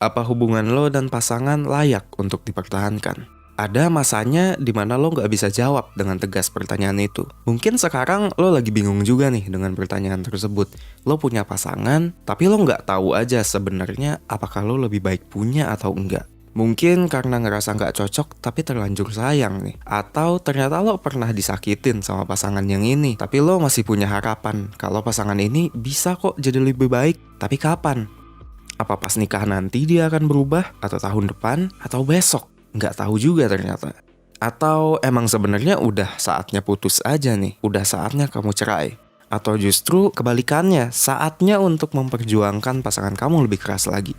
Apa hubungan lo dan pasangan layak untuk dipertahankan? Ada masanya dimana lo nggak bisa jawab dengan tegas pertanyaan itu. Mungkin sekarang lo lagi bingung juga nih dengan pertanyaan tersebut. Lo punya pasangan, tapi lo nggak tahu aja sebenarnya apakah lo lebih baik punya atau enggak. Mungkin karena ngerasa nggak cocok tapi terlanjur sayang nih. Atau ternyata lo pernah disakitin sama pasangan yang ini, tapi lo masih punya harapan kalau pasangan ini bisa kok jadi lebih baik. Tapi kapan? Apa pas nikah nanti dia akan berubah? Atau tahun depan? Atau besok? Nggak tahu juga ternyata. Atau emang sebenarnya udah saatnya putus aja nih? Udah saatnya kamu cerai? Atau justru kebalikannya, saatnya untuk memperjuangkan pasangan kamu lebih keras lagi?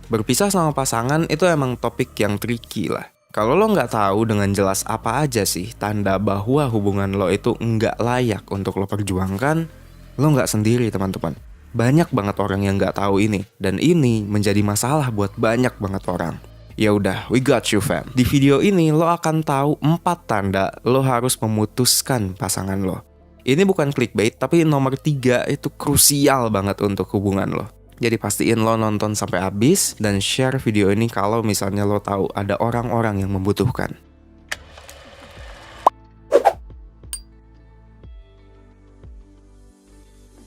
Berpisah sama pasangan itu emang topik yang tricky lah. Kalau lo nggak tahu dengan jelas apa aja sih tanda bahwa hubungan lo itu nggak layak untuk lo perjuangkan, lo nggak sendiri teman-teman. Banyak banget orang yang nggak tahu ini, dan ini menjadi masalah buat banyak banget orang. Ya udah, we got you fam. Di video ini lo akan tahu 4 tanda lo harus memutuskan pasangan lo. Ini bukan clickbait, tapi nomor 3 itu krusial banget untuk hubungan lo. Jadi pastiin lo nonton sampai habis dan share video ini kalau misalnya lo tahu ada orang-orang yang membutuhkan.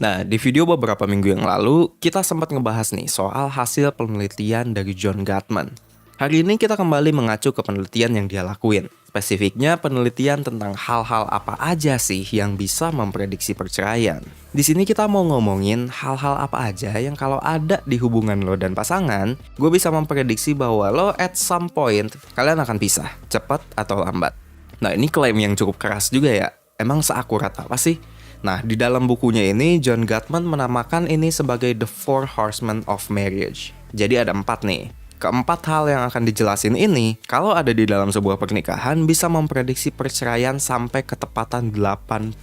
Nah, di video beberapa minggu yang lalu, kita sempat ngebahas nih soal hasil penelitian dari John Gottman. Hari ini kita kembali mengacu ke penelitian yang dia lakuin. Spesifiknya penelitian tentang hal-hal apa aja sih yang bisa memprediksi perceraian. Di sini kita mau ngomongin hal-hal apa aja yang kalau ada di hubungan lo dan pasangan, gue bisa memprediksi bahwa lo at some point kalian akan pisah, cepat atau lambat. Nah, ini klaim yang cukup keras juga ya. Emang seakurat apa sih? Nah, di dalam bukunya ini, John Gottman menamakan ini sebagai The Four Horsemen of Marriage. Jadi ada 4 nih. Keempat hal yang akan dijelasin ini, kalau ada di dalam sebuah pernikahan, bisa memprediksi perceraian sampai ketepatan 85%.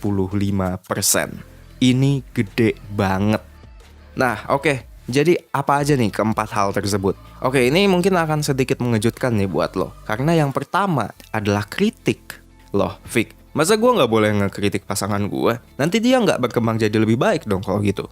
Ini gede banget. Nah, oke. Jadi apa aja nih keempat hal tersebut? Oke, ini mungkin akan sedikit mengejutkan nih buat lo. Karena yang pertama adalah kritik. Loh, Vic, masa gue nggak boleh ngekritik pasangan gue? Nanti dia nggak berkembang jadi lebih baik dong kalau gitu.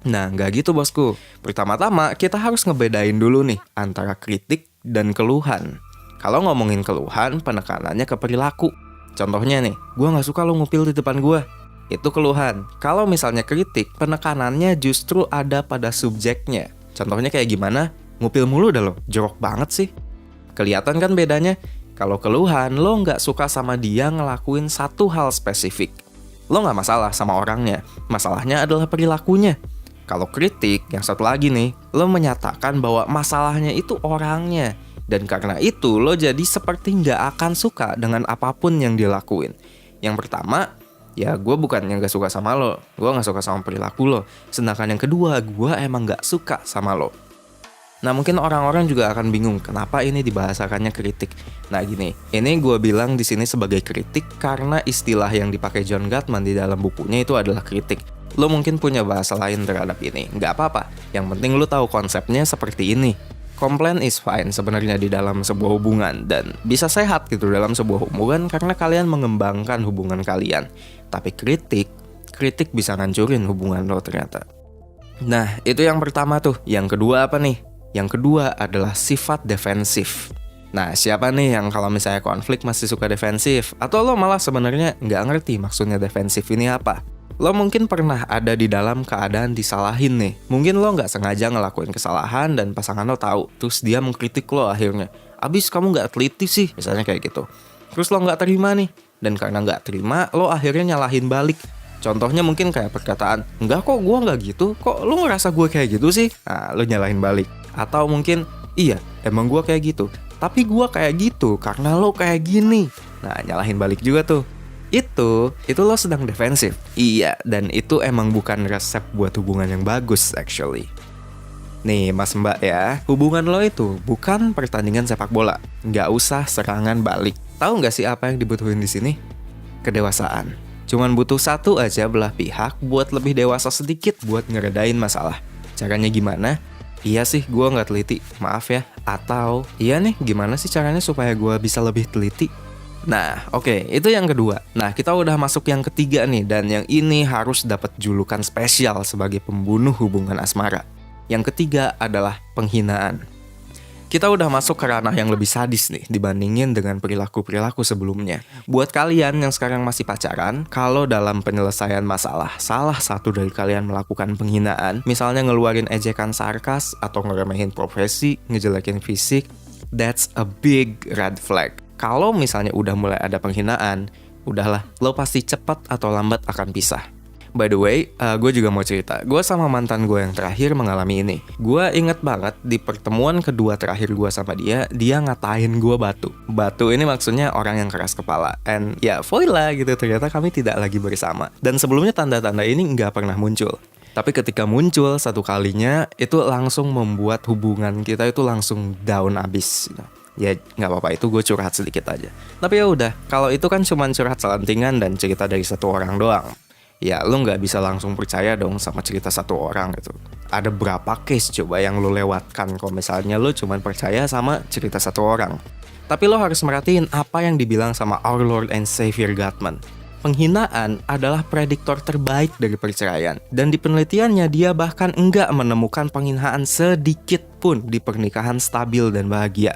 Nah, nggak gitu bosku. Pertama-tama kita harus ngebedain dulu nih antara kritik dan keluhan. Kalau ngomongin keluhan, penekanannya ke perilaku. Contohnya nih, gue nggak suka lo ngupil di depan gue. Itu keluhan. Kalau misalnya kritik, penekanannya justru ada pada subjeknya. Contohnya kayak gimana? Ngupil mulu dah lo, jorok banget sih. Kelihatan kan bedanya? Kalau keluhan, lo nggak suka sama dia ngelakuin satu hal spesifik. Lo nggak masalah sama orangnya, masalahnya adalah perilakunya. Kalau kritik, yang satu lagi nih, lo menyatakan bahwa masalahnya itu orangnya. Dan karena itu, lo jadi seperti nggak akan suka dengan apapun yang dia lakuin. Yang pertama, ya gue bukannya nggak suka sama lo, gue nggak suka sama perilaku lo. Sedangkan yang kedua, gue emang nggak suka sama lo. Nah, mungkin orang-orang juga akan bingung kenapa ini dibahasakannya kritik. Nah gini, ini gue bilang di sini sebagai kritik karena istilah yang dipakai John Gottman di dalam bukunya itu adalah kritik. Lo mungkin punya bahasa lain terhadap ini, nggak apa-apa. Yang penting lo tahu konsepnya seperti ini. Complain is fine sebenarnya di dalam sebuah hubungan dan bisa sehat gitu dalam sebuah hubungan karena kalian mengembangkan hubungan kalian. Tapi kritik bisa ngancurin hubungan lo ternyata. Nah, itu yang pertama tuh. Yang kedua apa nih? Yang kedua adalah sifat defensif. Nah, siapa nih yang kalau misalnya konflik masih suka defensif? Atau lo malah sebenarnya nggak ngerti maksudnya defensif ini apa? Lo mungkin pernah ada di dalam keadaan disalahin nih. Mungkin lo nggak sengaja ngelakuin kesalahan dan pasangan lo tahu. Terus dia mengkritik lo akhirnya. Abis kamu nggak teliti sih, misalnya kayak gitu. Terus lo nggak terima nih. Dan karena nggak terima, lo akhirnya nyalahin balik. Contohnya mungkin kayak perkataan, enggak kok gue nggak gitu, kok lo ngerasa gue kayak gitu sih? Nah, lo nyalahin balik. Atau mungkin, iya emang gue kayak gitu, tapi gue kayak gitu karena lo kayak gini. Nah, nyalahin balik juga tuh. Itu lo sedang defensif. Iya, dan itu emang bukan resep buat hubungan yang bagus actually. Nih mas mbak ya, hubungan lo itu bukan pertandingan sepak bola. Nggak usah serangan balik. Tahu nggak sih apa yang dibutuhin di sini? Kedewasaan. Cuman butuh satu aja belah pihak buat lebih dewasa sedikit buat ngeredain masalah. Caranya gimana? Iya sih, gue nggak teliti, maaf ya. Atau, iya nih, gimana sih caranya supaya gue bisa lebih teliti? Nah, oke, itu yang kedua. Nah, kita udah masuk yang ketiga nih, dan yang ini harus dapat julukan spesial sebagai pembunuh hubungan asmara. Yang ketiga adalah penghinaan. kita udah masuk ke ranah yang lebih sadis nih dibandingin dengan perilaku-perilaku sebelumnya. Buat kalian yang sekarang masih pacaran, kalau dalam penyelesaian masalah, salah satu dari kalian melakukan penghinaan, misalnya ngeluarin ejekan sarkas atau ngeremehin profesi, ngejelekin fisik, that's a big red flag. Kalau misalnya udah mulai ada penghinaan, udahlah, lo pasti cepat atau lambat akan pisah. By the way, gue juga mau cerita. Gue sama mantan gue yang terakhir mengalami ini. Gue inget banget di pertemuan kedua terakhir gue sama dia ngatain gue batu. Batu ini maksudnya orang yang keras kepala. And ya, voila gitu, ternyata kami tidak lagi bersama. Dan sebelumnya tanda-tanda ini nggak pernah muncul. Tapi ketika muncul satu kalinya, itu langsung membuat hubungan kita itu langsung down abis. Ya nggak apa-apa, itu gue curhat sedikit aja. Tapi ya udah, kalau itu kan cuma curhat selentingan dan cerita dari satu orang doang. Ya lu nggak bisa langsung percaya dong sama cerita satu orang gitu. Ada berapa case coba yang lu lewatkan kalau misalnya lu cuma percaya sama cerita satu orang. Tapi lo harus merhatiin apa yang dibilang sama our Lord and Savior Gottman. Penghinaan adalah prediktor terbaik dari perceraian. Dan di penelitiannya dia bahkan enggak menemukan penghinaan sedikit pun di pernikahan stabil dan bahagia.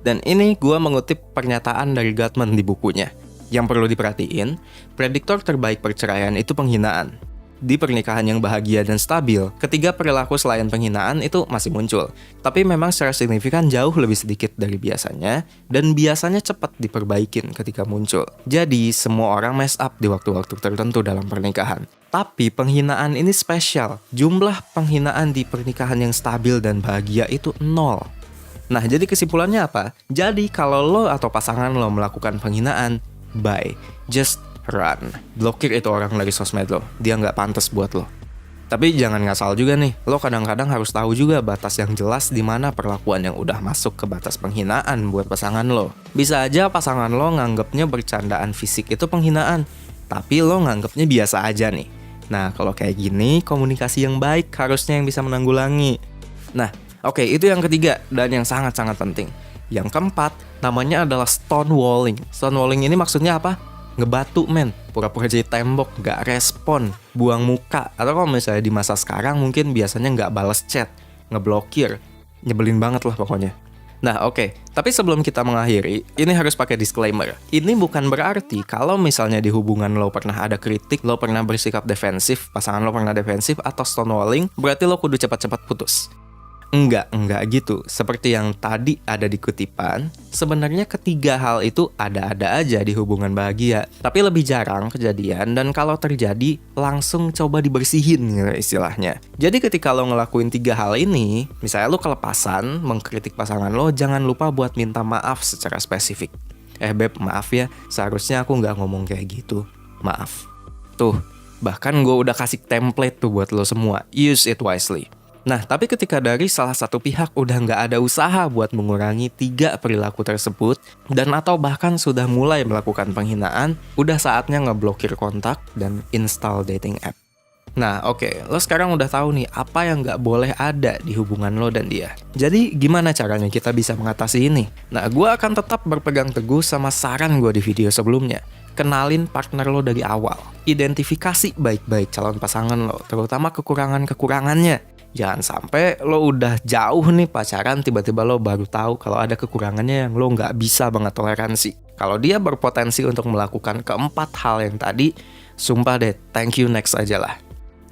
Dan ini gue mengutip pernyataan dari Gottman di bukunya. Yang perlu diperhatiin, prediktor terbaik perceraian itu penghinaan. Di pernikahan yang bahagia dan stabil, ketiga perilaku selain penghinaan itu masih muncul. Tapi memang secara signifikan jauh lebih sedikit dari biasanya, dan biasanya cepat diperbaikin ketika muncul. Jadi, semua orang mess up di waktu-waktu tertentu dalam pernikahan. Tapi penghinaan ini spesial. Jumlah penghinaan di pernikahan yang stabil dan bahagia itu 0. Nah, jadi kesimpulannya apa? Jadi, kalau lo atau pasangan lo melakukan penghinaan, bye, just run. Blokir itu orang dari sosmed lo, dia nggak pantas buat lo. Tapi jangan ngasal juga nih, lo kadang-kadang harus tahu juga batas yang jelas di mana perlakuan yang udah masuk ke batas penghinaan buat pasangan lo. Bisa aja pasangan lo nganggepnya bercandaan fisik itu penghinaan, tapi lo nganggepnya biasa aja nih. Nah, kalau kayak gini, komunikasi yang baik harusnya yang bisa menanggulangi. Nah, oke, itu yang ketiga dan yang sangat-sangat penting. Yang keempat, namanya adalah stonewalling. Stonewalling ini maksudnya apa? Ngebatu men, pura-pura jadi tembok, gak respon, buang muka. Atau kalau misalnya di masa sekarang mungkin biasanya gak balas chat, ngeblokir. Nyebelin banget lah pokoknya. Nah oke, tapi sebelum kita mengakhiri, ini harus pakai disclaimer. Ini bukan berarti kalau misalnya di hubungan lo pernah ada kritik, lo pernah bersikap defensif, pasangan lo pernah defensif atau stonewalling, berarti lo kudu cepat-cepat putus. Enggak gitu. Seperti yang tadi ada di kutipan, sebenarnya ketiga hal itu ada-ada aja di hubungan bahagia. Tapi lebih jarang kejadian, dan kalau terjadi, langsung coba dibersihin gitu istilahnya. Jadi ketika lo ngelakuin 3 hal ini, misalnya lo kelepasan, mengkritik pasangan lo, jangan lupa buat minta maaf secara spesifik. Beb, maaf ya, seharusnya aku nggak ngomong kayak gitu. Maaf. Tuh, bahkan gue udah kasih template tuh buat lo semua. Use it wisely. Nah, tapi ketika dari salah satu pihak udah nggak ada usaha buat mengurangi 3 perilaku tersebut, dan atau bahkan sudah mulai melakukan penghinaan, udah saatnya ngeblokir kontak dan install dating app. Nah, oke, lo sekarang udah tahu nih apa yang nggak boleh ada di hubungan lo dan dia. Jadi, gimana caranya kita bisa mengatasi ini? Nah, gue akan tetap berpegang teguh sama saran gue di video sebelumnya. Kenalin partner lo dari awal. Identifikasi baik-baik calon pasangan lo, terutama kekurangan-kekurangannya. Jangan sampai lo udah jauh nih pacaran, tiba-tiba lo baru tahu kalau ada kekurangannya yang lo nggak bisa banget toleransi. Kalau dia berpotensi untuk melakukan keempat hal yang tadi, sumpah deh, thank you next aja lah.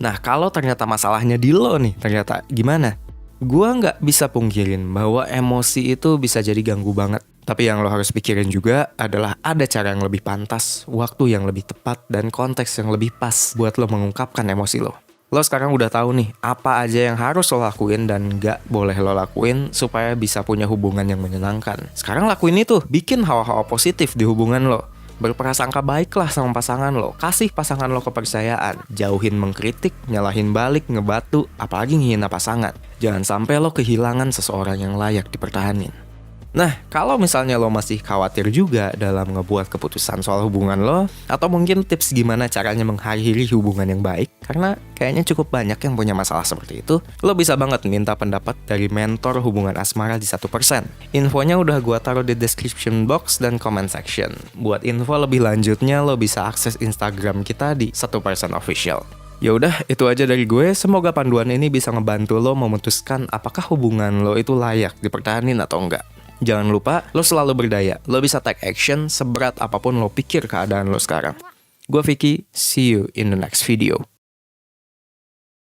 Nah, kalau ternyata masalahnya di lo nih, ternyata gimana? Gua nggak bisa pungkirin bahwa emosi itu bisa jadi ganggu banget. Tapi yang lo harus pikirin juga adalah ada cara yang lebih pantas, waktu yang lebih tepat, dan konteks yang lebih pas buat lo mengungkapkan emosi lo. Lo sekarang udah tahu nih apa aja yang harus lo lakuin dan gak boleh lo lakuin supaya bisa punya hubungan yang menyenangkan. Sekarang lakuin itu, bikin hawa-hawa positif di hubungan lo. Berprasangka baiklah sama pasangan lo, kasih pasangan lo kepercayaan, jauhin mengkritik, nyalahin balik, ngebatu, apalagi ngehina pasangan. Jangan sampai lo kehilangan seseorang yang layak dipertahanin. Nah, kalau misalnya lo masih khawatir juga dalam ngebuat keputusan soal hubungan lo, atau mungkin tips gimana caranya mengakhiri hubungan yang baik, karena kayaknya cukup banyak yang punya masalah seperti itu, lo bisa banget minta pendapat dari mentor hubungan asmara di 1%. Infonya udah gua taruh di description box dan comment section. Buat info lebih lanjutnya, lo bisa akses Instagram kita di 1% official. Ya udah, itu aja dari gue. Semoga panduan ini bisa ngebantu lo memutuskan apakah hubungan lo itu layak dipertahanin atau enggak. Jangan lupa, lo selalu berdaya. Lo bisa take action seberat apapun lo pikir keadaan lo sekarang. Gue Vicky, see you in the next video.